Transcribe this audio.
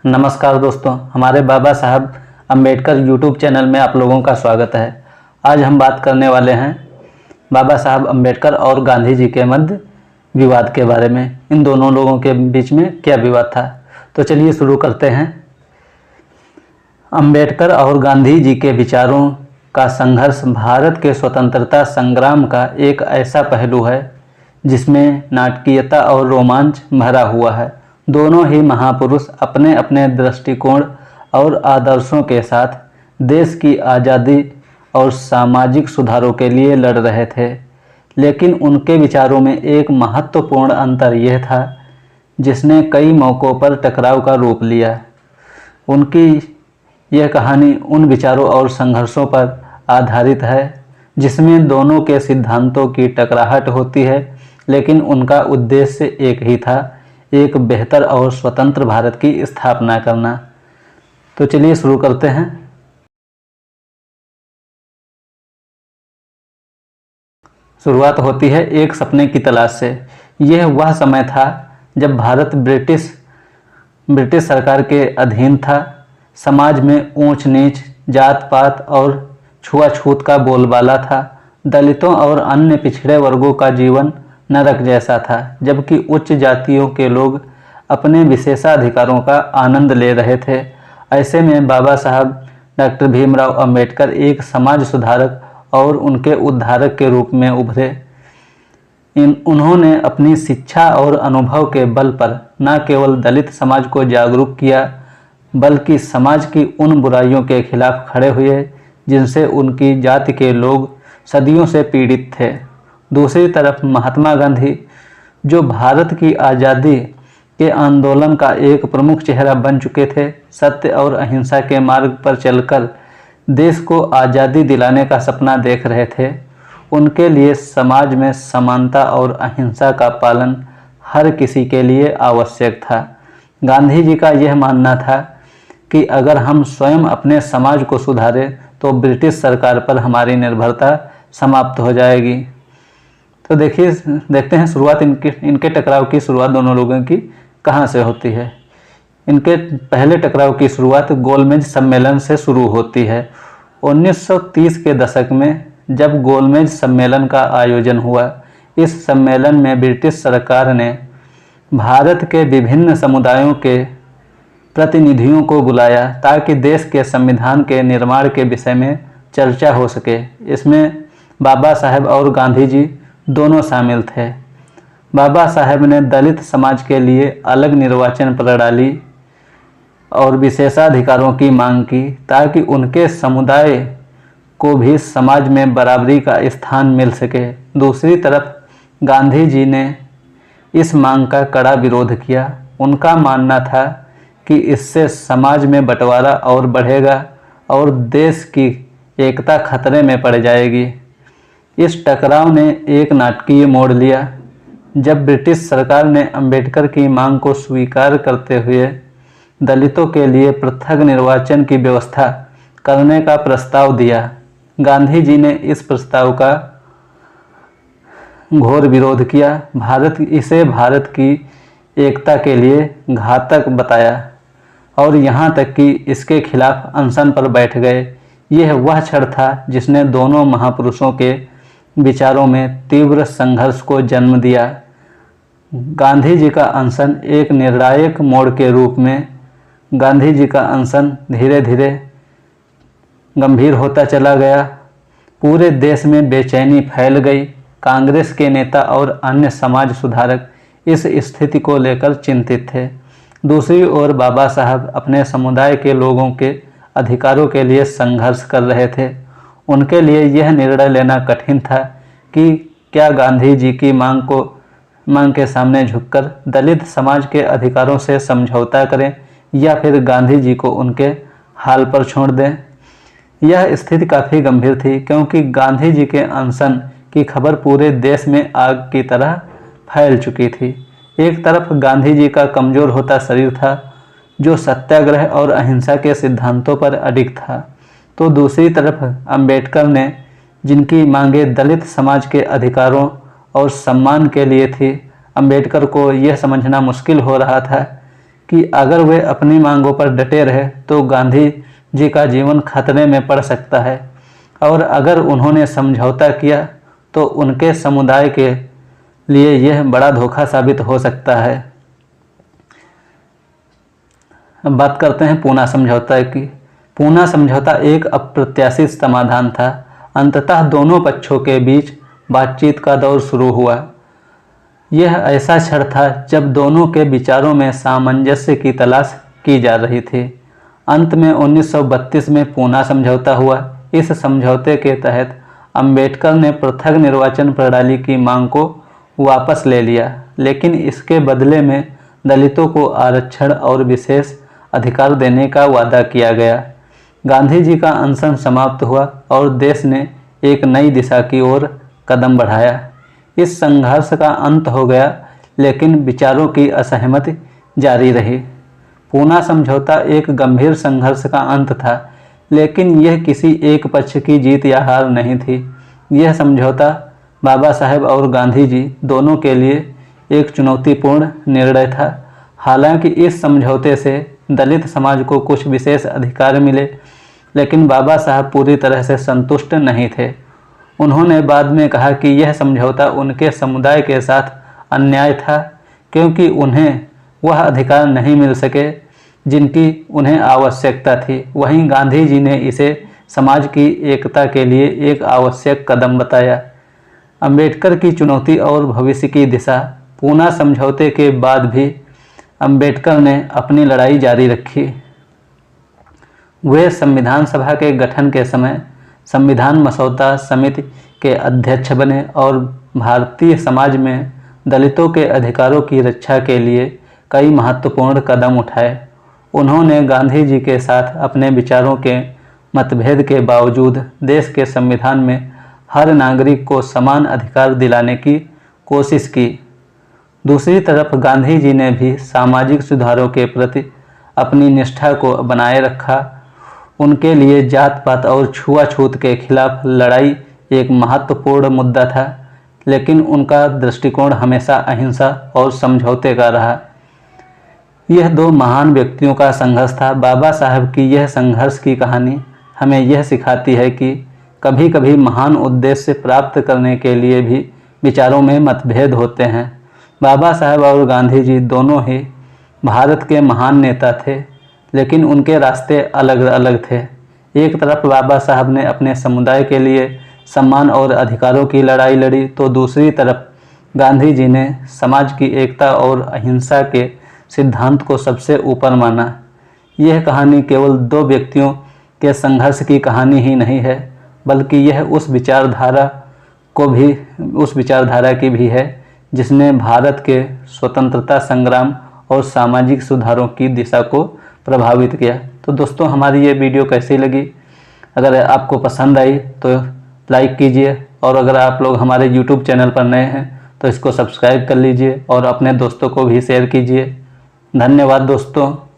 नमस्कार दोस्तों, हमारे बाबा साहब अम्बेडकर यूट्यूब चैनल में आप लोगों का स्वागत है। आज हम बात करने वाले हैं बाबा साहब अम्बेडकर और गांधी जी के मध्य विवाद के बारे में। इन दोनों लोगों के बीच में क्या विवाद था, तो चलिए शुरू करते हैं। अम्बेडकर और गांधी जी के विचारों का संघर्ष भारत के स्वतंत्रता संग्राम का एक ऐसा पहलू है जिसमें नाटकीयता और रोमांच भरा हुआ है। दोनों ही महापुरुष अपने अपने दृष्टिकोण और आदर्शों के साथ देश की आज़ादी और सामाजिक सुधारों के लिए लड़ रहे थे, लेकिन उनके विचारों में एक महत्वपूर्ण अंतर यह था जिसने कई मौक़ों पर टकराव का रूप लिया। उनकी यह कहानी उन विचारों और संघर्षों पर आधारित है जिसमें दोनों के सिद्धांतों की टकराहट होती है, लेकिन उनका उद्देश्य एक ही था, एक बेहतर और स्वतंत्र भारत की स्थापना करना। तो चलिए शुरू करते हैं। शुरुआत होती है एक सपने की तलाश से। यह वह समय था जब भारत ब्रिटिश सरकार के अधीन था। समाज में ऊंच नीच, जात पात और छुआछूत का बोलबाला था। दलितों और अन्य पिछड़े वर्गों का जीवन नरक जैसा था, जबकि उच्च जातियों के लोग अपने विशेषाधिकारों का आनंद ले रहे थे। ऐसे में बाबा साहब डॉक्टर भीमराव अंबेडकर एक समाज सुधारक और उनके उद्धारक के रूप में उभरे। उन्होंने अपनी शिक्षा और अनुभव के बल पर न केवल दलित समाज को जागरूक किया, बल्कि समाज की उन बुराइयों के खिलाफ खड़े हुए जिनसे उनकी जाति के लोग सदियों से पीड़ित थे। दूसरी तरफ महात्मा गांधी, जो भारत की आज़ादी के आंदोलन का एक प्रमुख चेहरा बन चुके थे, सत्य और अहिंसा के मार्ग पर चलकर देश को आज़ादी दिलाने का सपना देख रहे थे। उनके लिए समाज में समानता और अहिंसा का पालन हर किसी के लिए आवश्यक था। गांधी जी का यह मानना था कि अगर हम स्वयं अपने समाज को सुधारें तो ब्रिटिश सरकार पर हमारी निर्भरता समाप्त हो जाएगी। तो देखते हैं शुरुआत इनके टकराव की शुरुआत दोनों लोगों की कहाँ से होती है। इनके पहले टकराव की शुरुआत गोलमेज सम्मेलन से शुरू होती है। 1930 के दशक में जब गोलमेज सम्मेलन का आयोजन हुआ, इस सम्मेलन में ब्रिटिश सरकार ने भारत के विभिन्न समुदायों के प्रतिनिधियों को बुलाया ताकि देश के संविधान के निर्माण के विषय में चर्चा हो सके। इसमें बाबा साहब और गांधी जी दोनों शामिल थे। बाबा साहब ने दलित समाज के लिए अलग निर्वाचन प्रणाली और विशेषाधिकारों की मांग की ताकि उनके समुदाय को भी समाज में बराबरी का स्थान मिल सके। दूसरी तरफ गांधी जी ने इस मांग का कड़ा विरोध किया। उनका मानना था कि इससे समाज में बंटवारा और बढ़ेगा और देश की एकता खतरे में पड़ जाएगी। इस टकराव ने एक नाटकीय मोड़ लिया जब ब्रिटिश सरकार ने अंबेडकर की मांग को स्वीकार करते हुए दलितों के लिए पृथक निर्वाचन की व्यवस्था करने का प्रस्ताव दिया। गांधी जी ने इस प्रस्ताव का घोर विरोध किया। इसे भारत की एकता के लिए घातक बताया और यहाँ तक कि इसके खिलाफ अनशन पर बैठ गए। यह वह क्षण था जिसने दोनों महापुरुषों के विचारों में तीव्र संघर्ष को जन्म दिया। गांधी जी का अनशन एक निर्णायक मोड़ के रूप में गांधी जी का अनशन धीरे धीरे गंभीर होता चला गया। पूरे देश में बेचैनी फैल गई। कांग्रेस के नेता और अन्य समाज सुधारक इस स्थिति को लेकर चिंतित थे। दूसरी ओर बाबा साहब अपने समुदाय के लोगों के अधिकारों के लिए संघर्ष कर रहे थे। उनके लिए यह निर्णय लेना कठिन था कि क्या गांधी जी की मांग के सामने झुककर दलित समाज के अधिकारों से समझौता करें या फिर गांधी जी को उनके हाल पर छोड़ दें। यह स्थिति काफ़ी गंभीर थी क्योंकि गांधी जी के अनशन की खबर पूरे देश में आग की तरह फैल चुकी थी। एक तरफ गांधी जी का कमज़ोर होता शरीर था जो सत्याग्रह और अहिंसा के सिद्धांतों पर अडिग था, तो दूसरी तरफ अंबेडकर ने जिनकी मांगें दलित समाज के अधिकारों और सम्मान के लिए थी। अंबेडकर को यह समझना मुश्किल हो रहा था कि अगर वे अपनी मांगों पर डटे रहे तो गांधी जी का जीवन खतरे में पड़ सकता है, और अगर उन्होंने समझौता किया तो उनके समुदाय के लिए यह बड़ा धोखा साबित हो सकता है। अब बात करते हैं पूना समझौता की। पूना समझौता एक अप्रत्याशित समाधान था। अंततः दोनों पक्षों के बीच बातचीत का दौर शुरू हुआ। यह ऐसा क्षण था जब दोनों के विचारों में सामंजस्य की तलाश की जा रही थी। अंत में 1932 में पूना समझौता हुआ। इस समझौते के तहत अंबेडकर ने पृथक निर्वाचन प्रणाली की मांग को वापस ले लिया, लेकिन इसके बदले में दलितों को आरक्षण और विशेष अधिकार देने का वादा किया गया। गांधी जी का अनशन समाप्त हुआ और देश ने एक नई दिशा की ओर कदम बढ़ाया। इस संघर्ष का अंत हो गया, लेकिन विचारों की असहमति जारी रही। पूना समझौता एक गंभीर संघर्ष का अंत था, लेकिन यह किसी एक पक्ष की जीत या हार नहीं थी। यह समझौता बाबा साहेब और गांधी जी दोनों के लिए एक चुनौतीपूर्ण निर्णय था। हालांकि इस समझौते से दलित समाज को कुछ विशेष अधिकार मिले, लेकिन बाबा साहब पूरी तरह से संतुष्ट नहीं थे। उन्होंने बाद में कहा कि यह समझौता उनके समुदाय के साथ अन्याय था, क्योंकि उन्हें वह अधिकार नहीं मिल सके जिनकी उन्हें आवश्यकता थी। वहीं गांधी जी ने इसे समाज की एकता के लिए एक आवश्यक कदम बताया। अंबेडकर की चुनौती और भविष्य की दिशा। पूना समझौते के बाद भी अंबेडकर ने अपनी लड़ाई जारी रखी। वे संविधान सभा के गठन के समय संविधान मसौदा समिति के अध्यक्ष बने और भारतीय समाज में दलितों के अधिकारों की रक्षा के लिए कई महत्वपूर्ण कदम उठाए। उन्होंने गांधी जी के साथ अपने विचारों के मतभेद के बावजूद देश के संविधान में हर नागरिक को समान अधिकार दिलाने की कोशिश की। दूसरी तरफ गांधी जी ने भी सामाजिक सुधारों के प्रति अपनी निष्ठा को बनाए रखा। उनके लिए जात पात और छुआछूत के खिलाफ लड़ाई एक महत्वपूर्ण मुद्दा था, लेकिन उनका दृष्टिकोण हमेशा अहिंसा और समझौते का रहा। यह दो महान व्यक्तियों का संघर्ष था। बाबा साहब की यह संघर्ष की कहानी हमें यह सिखाती है कि कभी कभी महान उद्देश्य प्राप्त करने के लिए भी विचारों में मतभेद होते हैं। बाबा साहब और गांधी जी दोनों ही भारत के महान नेता थे, लेकिन उनके रास्ते अलग अलग थे। एक तरफ बाबा साहब ने अपने समुदाय के लिए सम्मान और अधिकारों की लड़ाई लड़ी, तो दूसरी तरफ गांधी जी ने समाज की एकता और अहिंसा के सिद्धांत को सबसे ऊपर माना। यह कहानी केवल दो व्यक्तियों के संघर्ष की कहानी ही नहीं है, बल्कि यह उस विचारधारा की भी है जिसने भारत के स्वतंत्रता संग्राम और सामाजिक सुधारों की दिशा को प्रभावित किया। तो दोस्तों, हमारी ये वीडियो कैसी लगी? अगर आपको पसंद आई तो लाइक कीजिए, और अगर आप लोग हमारे YouTube चैनल पर नए हैं तो इसको सब्सक्राइब कर लीजिए और अपने दोस्तों को भी शेयर कीजिए। धन्यवाद दोस्तों।